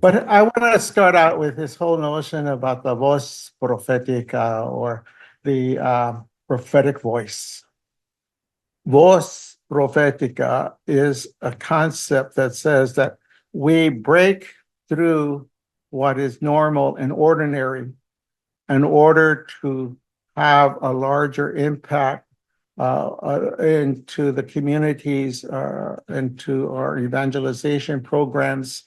But I want to start out with this whole notion about the voz profética or the prophetic voice. Voz profética is a concept that says that we break through what is normal and ordinary in order to have a larger impact into the communities, into our evangelization programs,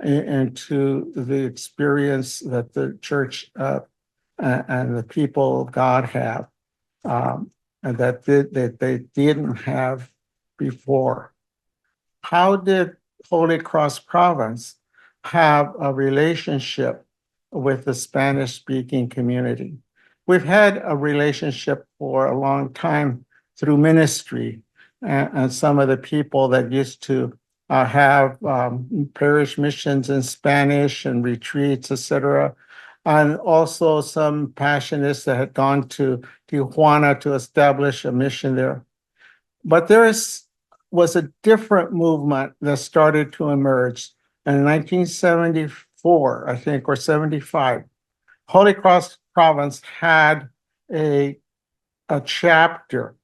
into the experience that the church and the people of God have, and that they didn't have before. How did Holy Cross Province have a relationship with the Spanish-speaking community? We've had a relationship for a long time through ministry and some of the people that used to have parish missions in Spanish and retreats, etc. And also some Passionists that had gone to Tijuana to establish a mission there. But was a different movement that started to emerge in 1974, I think, or 75. Holy Cross Province had a chapter,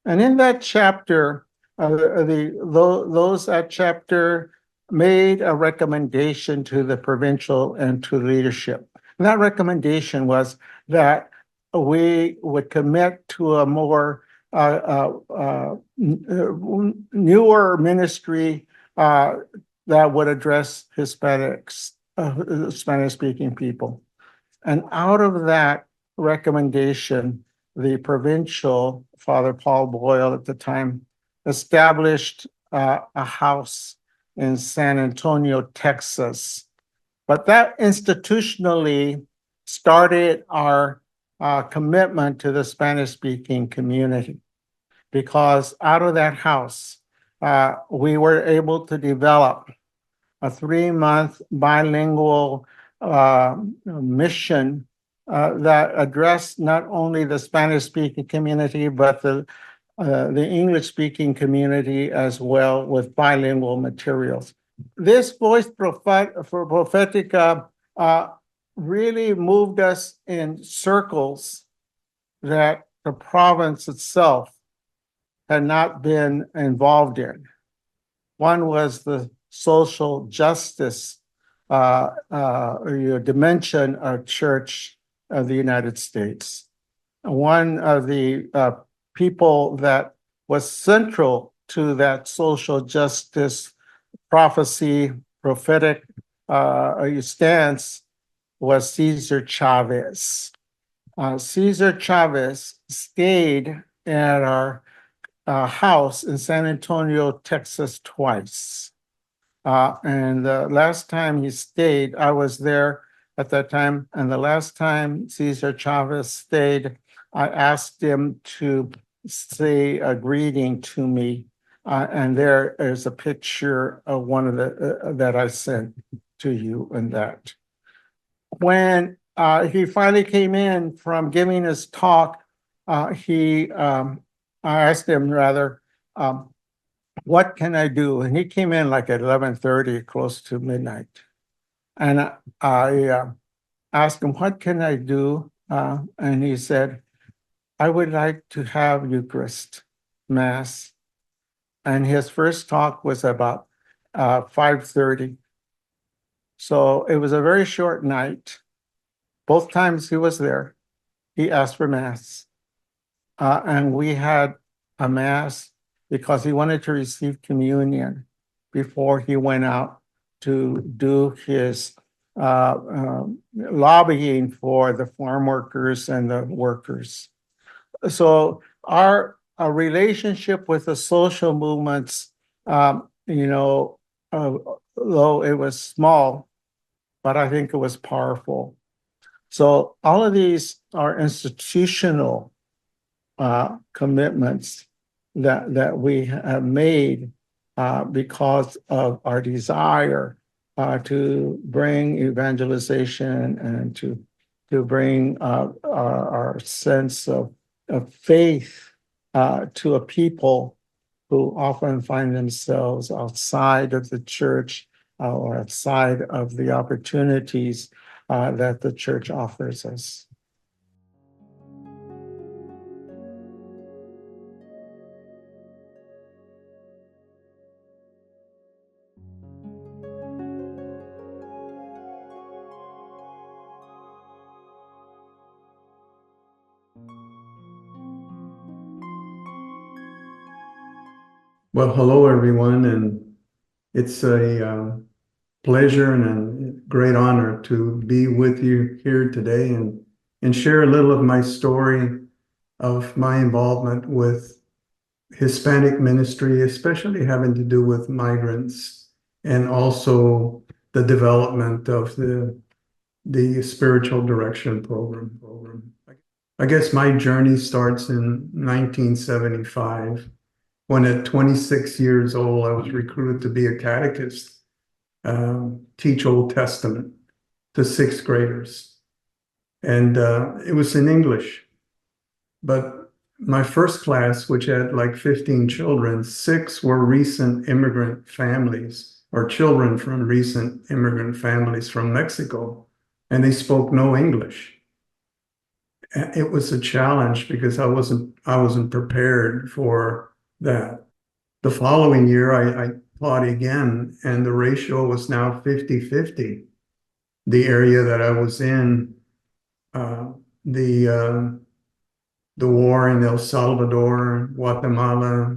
and in that chapter, those at chapter made a recommendation to the provincial and to leadership. And that recommendation was that we would commit to a more newer ministry that would address Hispanics, Spanish-speaking people. And out of that recommendation, the provincial, Father Paul Boyle at the time, established a house in San Antonio, Texas. But that institutionally started our commitment to the Spanish-speaking community, because out of that house, we were able to develop a 3-month bilingual mission that addressed not only the Spanish-speaking community, but the English-speaking community as well, with bilingual materials. This voice prophetica really moved us in circles that the province itself had not been involved in. One was the social justice dimension of Church of the United States. One of the people that was central to that social justice prophecy, prophetic stance was Cesar Chavez. Cesar Chavez stayed at our house in San Antonio, Texas twice. And the last time he stayed, I was there at that time. And the last time Cesar Chavez stayed, I asked him to say a greeting to me. And there is a picture of one of the that I sent to you and that. When he finally came in from giving his talk, I asked him rather, what can I do? And he came in like at 11:30, close to midnight. And I asked him, what can I do? And he said, I would like to have Eucharist Mass. And his first talk was about 5:30. So it was a very short night. Both times he was there, he asked for Mass. And we had a Mass because he wanted to receive communion before he went out to do his lobbying for the farm workers and the workers. So our relationship with the social movements, though it was small, but I think it was powerful. So all of these are institutional commitments that we have made because of our desire to bring evangelization and to bring our sense of faith to a people who often find themselves outside of the church or outside of the opportunities that the church offers us. Well, hello everyone, and it's a pleasure and a great honor to be with you here today and share a little of my story of my involvement with Hispanic ministry, especially having to do with migrants and also the development of the spiritual direction program. I guess my journey starts in 1975 when at 26 years old, I was recruited to be a catechist, teach Old Testament to sixth graders. And it was in English. But my first class, which had like 15 children, six were recent immigrant families or children from recent immigrant families from Mexico, and they spoke no English. It was a challenge because I wasn't prepared for that. The following year, I taught again, and the ratio was now 50-50. The area that I was in, uh, the uh, the war in El Salvador, Guatemala,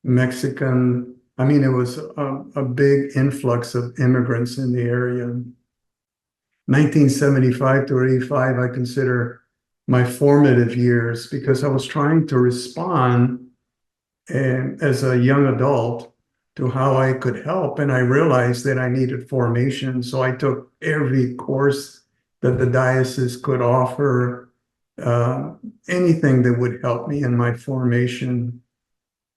Mexican. I mean, it was a big influx of immigrants in the area. 1975 to 85, I consider my formative years because I was trying to respond as a young adult to how I could help. And I realized that I needed formation. So I took every course that the diocese could offer, uh, anything that would help me in my formation.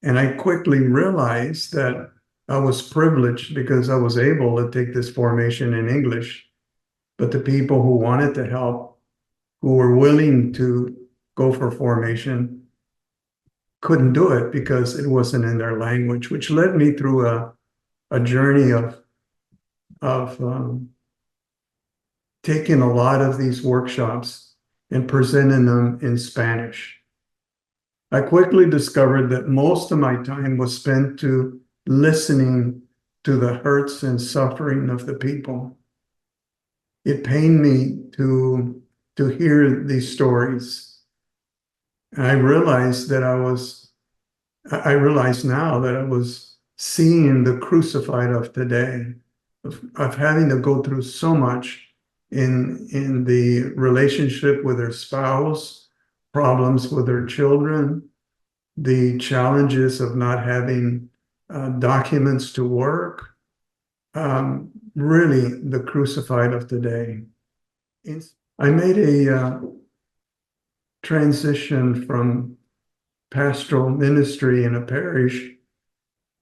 And I quickly realized that I was privileged because I was able to take this formation in English. But the people who wanted to help, who were willing to go for formation, couldn't do it because it wasn't in their language, which led me through a journey of taking a lot of these workshops and presenting them in Spanish. I quickly discovered that most of my time was spent to listening to the hurts and suffering of the people. It pained me to hear these stories. And I realize now that I was seeing the crucified of today, of having to go through so much in the relationship with their spouse, problems with their children, the challenges of not having documents to work, really the crucified of today. I made a transition from pastoral ministry in a parish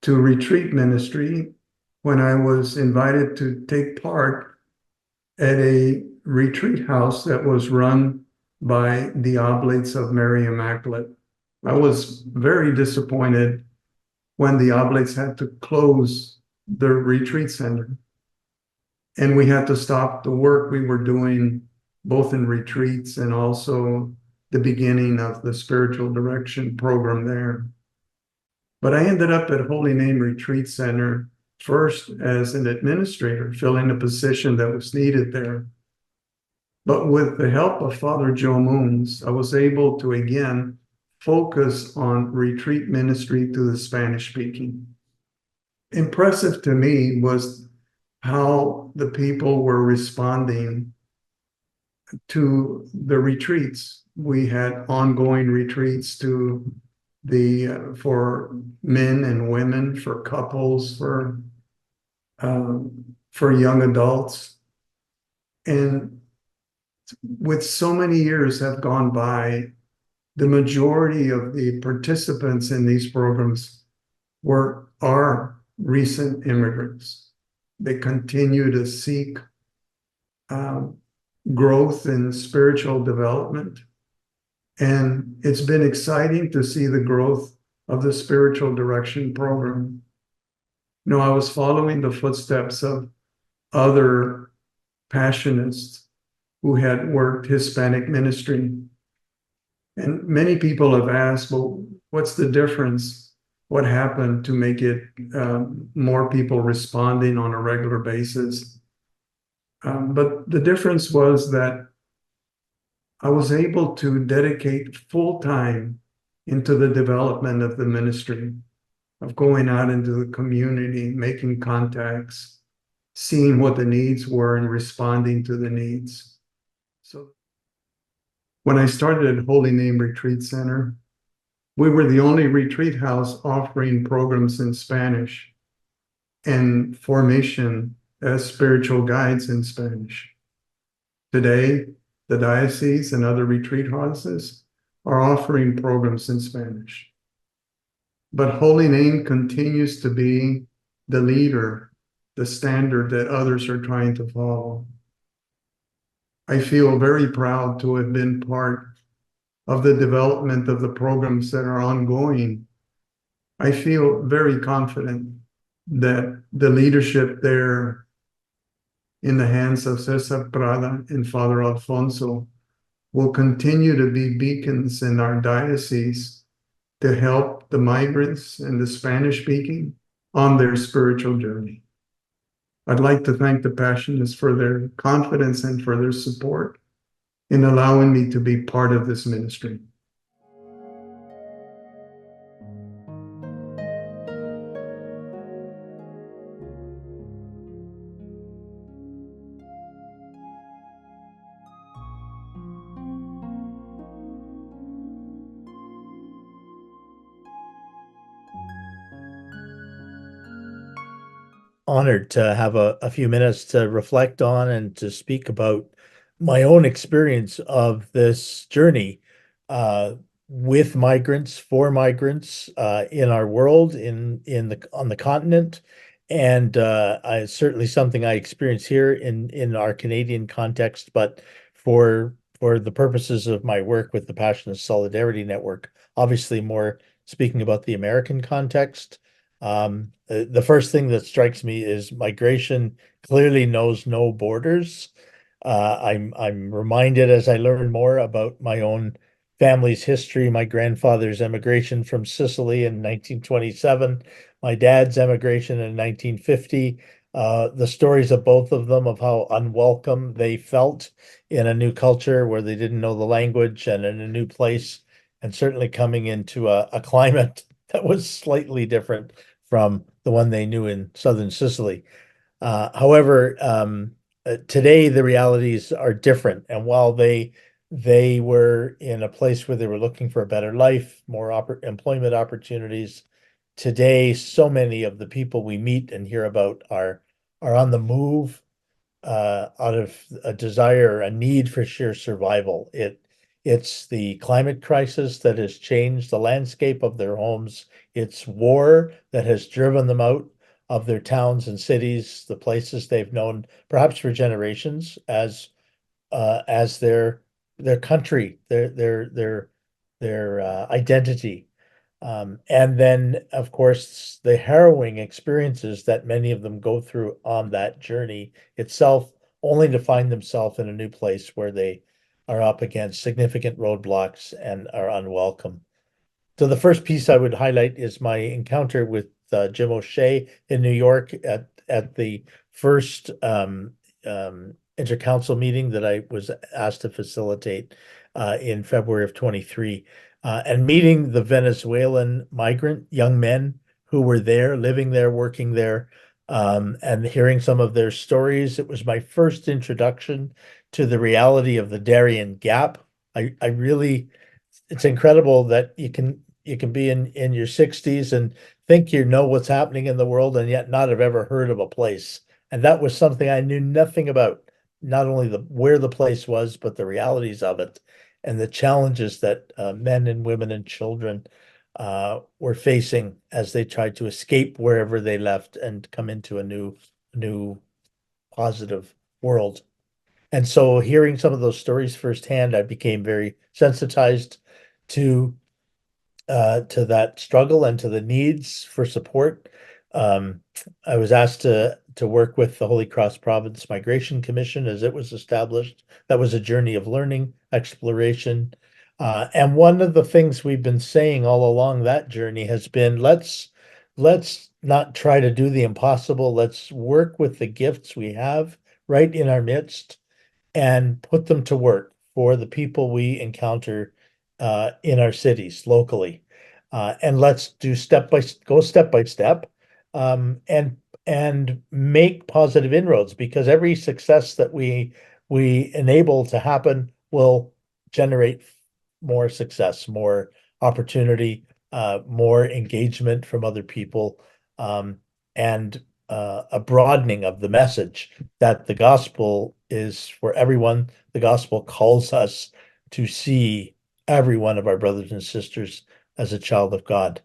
to retreat ministry when I was invited to take part at a retreat house that was run by the Oblates of Mary Immaculate. I was very disappointed when the Oblates had to close the retreat center. And we had to stop the work we were doing, both in retreats and also the beginning of the spiritual direction program there. But I ended up at Holy Name Retreat Center first as an administrator, filling a position that was needed there. But with the help of Father Joe Moons, I was able to again focus on retreat ministry to the Spanish speaking. Impressive to me was how the people were responding to the retreats. We had ongoing retreats to for men and women, for couples, for young adults. And with so many years have gone by, the majority of the participants in these programs are recent immigrants. They continue to seek growth in spiritual development. And it's been exciting to see the growth of the spiritual direction program. No, I was following the footsteps of other passionists who had worked Hispanic ministry. And many people have asked, well, what's the difference? What happened to make it more people responding on a regular basis? But the difference was that I was able to dedicate full time into the development of the ministry, of going out into the community, making contacts, seeing what the needs were and responding to the needs. So when I started at Holy Name Retreat Center, we were the only retreat house offering programs in Spanish and formation as spiritual guides in Spanish. Today, the diocese and other retreat houses are offering programs in Spanish. But Holy Name continues to be the leader, the standard that others are trying to follow. I feel very proud to have been part of the development of the programs that are ongoing. I feel very confident that the leadership there in the hands of Cesar Prada and Father Alfonso will continue to be beacons in our diocese to help the migrants and the Spanish speaking on their spiritual journey. I'd like to thank the Passionists for their confidence and for their support in allowing me to be part of this ministry. Honored to have a few minutes to reflect on and to speak about my own experience of this journey uh, with migrants, for migrants in our world, in the on the continent, and certainly something I experience here in our Canadian context, but for the purposes of my work with the Passionist Solidarity Network, obviously more speaking about the American context. The first thing that strikes me is migration clearly knows no borders. I'm reminded as I learn more about my own family's history, my grandfather's emigration from Sicily in 1927, my dad's emigration in 1950, the stories of both of them of how unwelcome they felt in a new culture where they didn't know the language and in a new place, and certainly coming into a climate that was slightly different from the one they knew in southern Sicily. However, today the realities are different, and while they were in a place where they were looking for a better life, more employment opportunities, today so many of the people we meet and hear about are on the move out of a desire, a need for sheer survival. It's the climate crisis that has changed the landscape of their homes. It's war that has driven them out of their towns and cities, the places they've known perhaps for generations as their country, their identity. And then, of course, the harrowing experiences that many of them go through on that journey itself, only to find themselves in a new place where they are up against significant roadblocks and are unwelcome. So the first piece I would highlight is my encounter with Jim O'Shea in New York at the first intercouncil meeting that I was asked to facilitate in February of 23, and meeting the Venezuelan migrant young men who were there, living there, working there, and hearing some of their stories. It was my first introduction to the reality of the Darien Gap. I really, it's incredible that you can be in your 60s and think you know what's happening in the world and yet not have ever heard of a place. And that was something I knew nothing about, not only the where the place was, but the realities of it and the challenges that men and women and children were facing as they tried to escape wherever they left and come into a new positive world. And so hearing some of those stories firsthand, I became very sensitized to to that struggle and to the needs for support. I was asked to work with the Holy Cross Province Migration Commission as it was established. That was a journey of learning, exploration. And one of the things we've been saying all along that journey has been let's not try to do the impossible. Let's work with the gifts we have right in our midst and put them to work for the people we encounter in our cities locally. And let's do step by step, and make positive inroads, because every success that we enable to happen will generate more success, more opportunity, more engagement from other people, and a broadening of the message that the gospel is for everyone. The gospel calls us to see every one of our brothers and sisters as a child of God.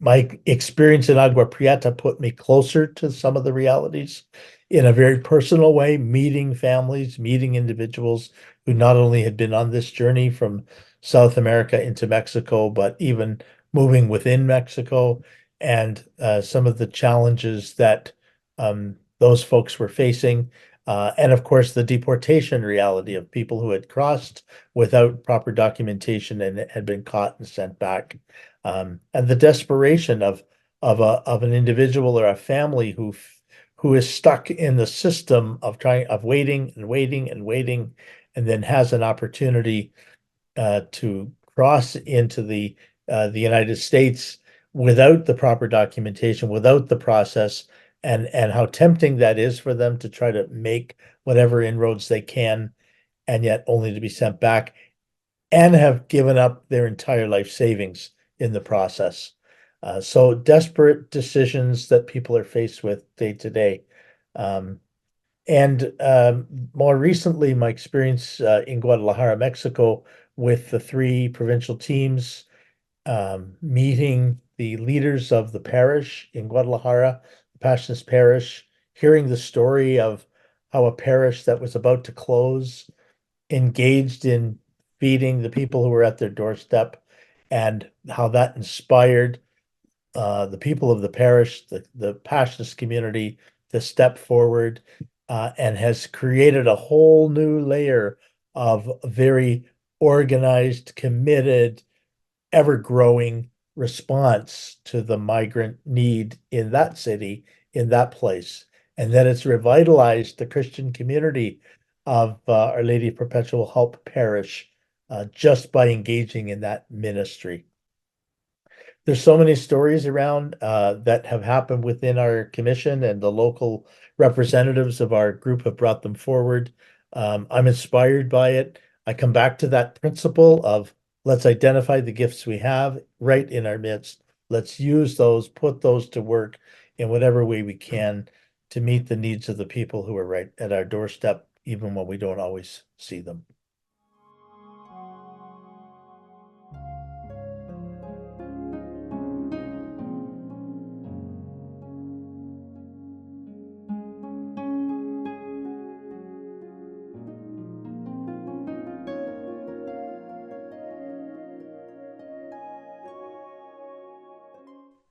My experience in Agua Prieta put me closer to some of the realities in a very personal way, meeting families, meeting individuals who not only had been on this journey from South America into Mexico, but even moving within Mexico, and some of the challenges that those folks were facing. And of course, the deportation reality of people who had crossed without proper documentation and had been caught and sent back. And the desperation of an individual or a family who is stuck in the system of waiting and waiting and waiting, and then has an opportunity to cross into the United States without the proper documentation, without the process, and how tempting that is for them to try to make whatever inroads they can, and yet only to be sent back and have given up their entire life savings in the process. So desperate decisions that people are faced with day to day. And more recently, my experience in Guadalajara, Mexico, with the three provincial teams, meeting the leaders of the parish in Guadalajara, the Passionist Parish, hearing the story of how a parish that was about to close engaged in feeding the people who were at their doorstep, and how that inspired the people of the parish, the Passionist community, to step forward, and has created a whole new layer of very organized, committed, ever-growing response to the migrant need in that city, in that place. And that it's revitalized the Christian community of Our Lady of Perpetual Help Parish just by engaging in that ministry. There's so many stories around that have happened within our commission, and the local representatives of our group have brought them forward. I'm inspired by it. I come back to that principle of let's identify the gifts we have right in our midst. Let's use those, put those to work in whatever way we can to meet the needs of the people who are right at our doorstep, even when we don't always see them.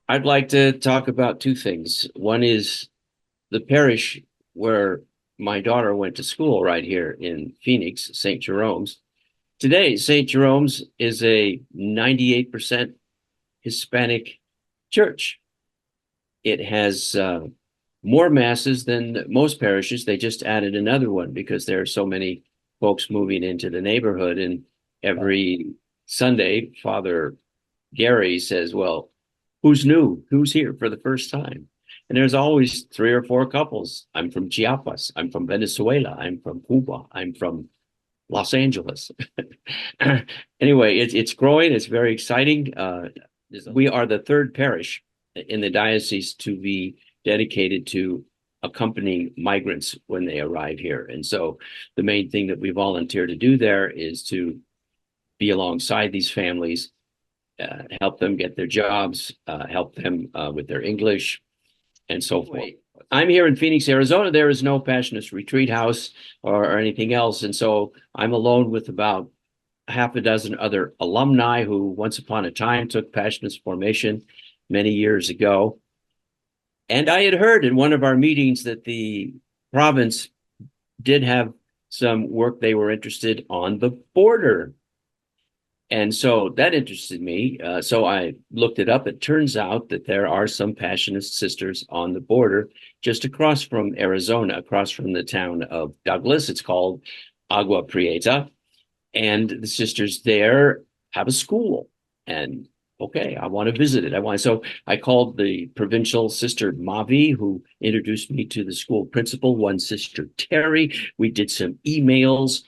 I'd like to talk about two things. One is the parish where my daughter went to school right here in Phoenix, St. Jerome's. Today, St. Jerome's is a 98% Hispanic church. It has more masses than most parishes. They just added another one because there are so many folks moving into the neighborhood. And every Sunday, Father Gary says, well, who's new? Who's here for the first time? And there's always three or four couples. I'm from Chiapas. I'm from Venezuela. I'm from Cuba. I'm from Los Angeles. Anyway, it's growing. It's very exciting. We are the third parish in the diocese to be dedicated to accompanying migrants when they arrive here. And so the main thing that we volunteer to do there is to be alongside these families, help them get their jobs, help them with their English, and so forth. I'm here in Phoenix, Arizona. There is no Passionist retreat house or anything else. And so I'm alone with about half a dozen other alumni who once upon a time took Passionist formation many years ago. And I had heard in one of our meetings that the province did have some work they were interested on the border. And so that interested me. So I looked it up. It turns out that there are some Passionist sisters on the border just across from Arizona, across from the town of Douglas. It's called Agua Prieta. And the sisters there have a school. And okay, I want to visit it. So I called the provincial sister Mavi, who introduced me to the school principal, one sister Terry. We did some emails.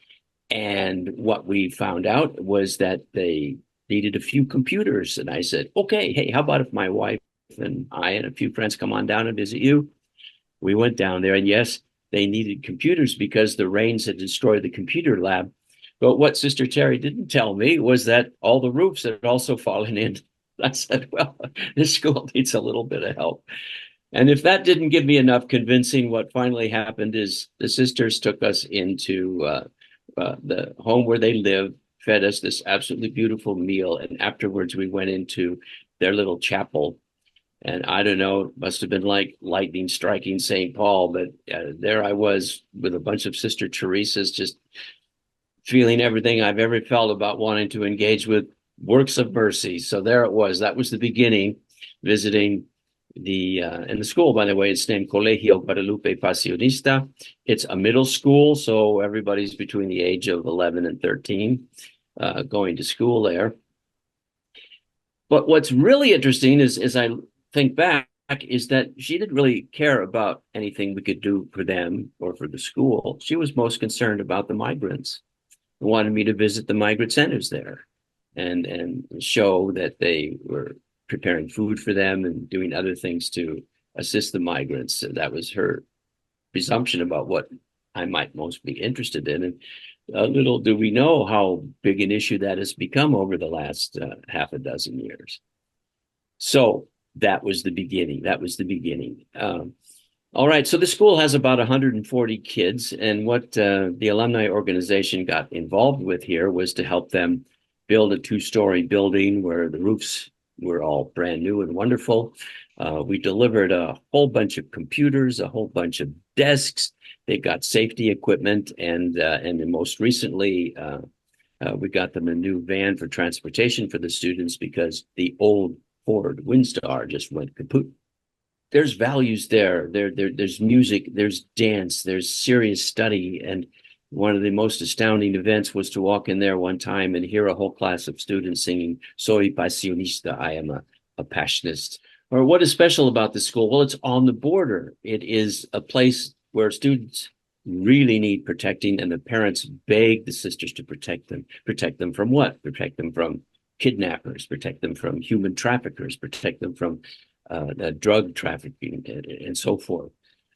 And what we found out was that they needed a few computers. And I said, okay, hey, how about if my wife and I and a few friends come on down and visit you? We went down there, and yes, they needed computers because the rains had destroyed the computer lab. But what Sister Terry didn't tell me was that all the roofs had also fallen in. I said, well, this school needs a little bit of help. And if that didn't give me enough convincing, what finally happened is the sisters took us into the home where they live, fed us this absolutely beautiful meal. And afterwards, we went into their little chapel. And I don't know, it must have been like lightning striking St. Paul, but there I was with a bunch of Sister Teresa's, just feeling everything I've ever felt about wanting to engage with works of mercy. So there it was. That was the beginning, visiting and the school, by the way, it's named Colegio Guadalupe Pasionista. It's a middle school, so everybody's between the age of 11 and 13 going to school there. But what's really interesting is, as I think back, is that she didn't really care about anything we could do for them or for the school. She was most concerned about the migrants, wanted me to visit the migrant centers there and show that they were preparing food for them and doing other things to assist the migrants. So that was her presumption about what I might most be interested in. And little do we know how big an issue that has become over the last half a dozen years. So that was the beginning. That was the beginning. All right, so the school has about 140 kids, and what the alumni organization got involved with here was to help them build a two-story building where the roofs were all brand new and wonderful. We delivered a whole bunch of computers, a whole bunch of desks. They got safety equipment, and then most recently, we got them a new van for transportation for the students because the old Ford Windstar just went kaput. There's values there. There's music, there's dance, there's serious study. And one of the most astounding events was to walk in there one time and hear a whole class of students singing, Soy Pasionista, I am a Passionist. Or what is special about this school? Well, it's on the border. It is a place where students really need protecting, and the parents beg the sisters to protect them. Protect them from what? Protect them from kidnappers, protect them from human traffickers, protect them from drug trafficking, and so forth.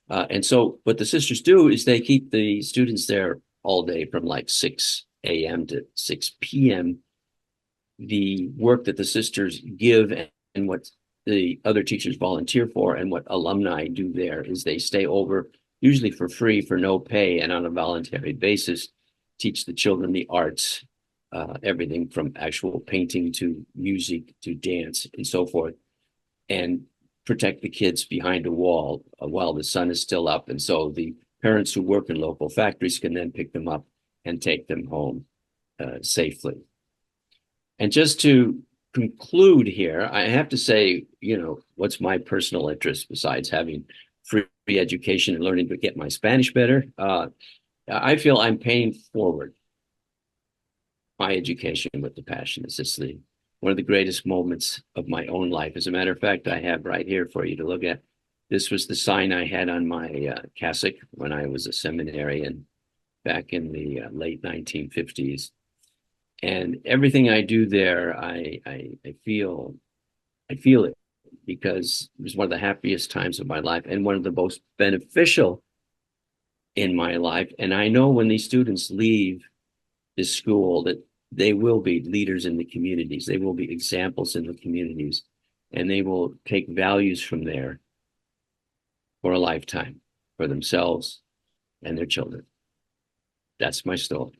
And so what the sisters do is they keep the students there all day from like 6 a.m. to 6 p.m. The work that the sisters give and what the other teachers volunteer for and what alumni do there is they stay over, usually for free, for no pay, and on a voluntary basis, teach the children the arts, everything from actual painting to music to dance and so forth, and protect the kids behind a wall while the sun is still up. And so the parents who work in local factories can then pick them up and take them home safely. And just to conclude here, I have to say, what's my personal interest besides having free education and learning to get my Spanish better? I feel I'm paying forward my education with the passion. It's just one of the greatest moments of my own life. As a matter of fact, I have right here for you to look at. This was the sign I had on my cassock when I was a seminarian back in the late 1950s. And everything I do there, I feel it, because it was one of the happiest times of my life and one of the most beneficial in my life. And I know when these students leave this school that they will be leaders in the communities. They will be examples in the communities, and they will take values from there for a lifetime for themselves and their children. That's my story.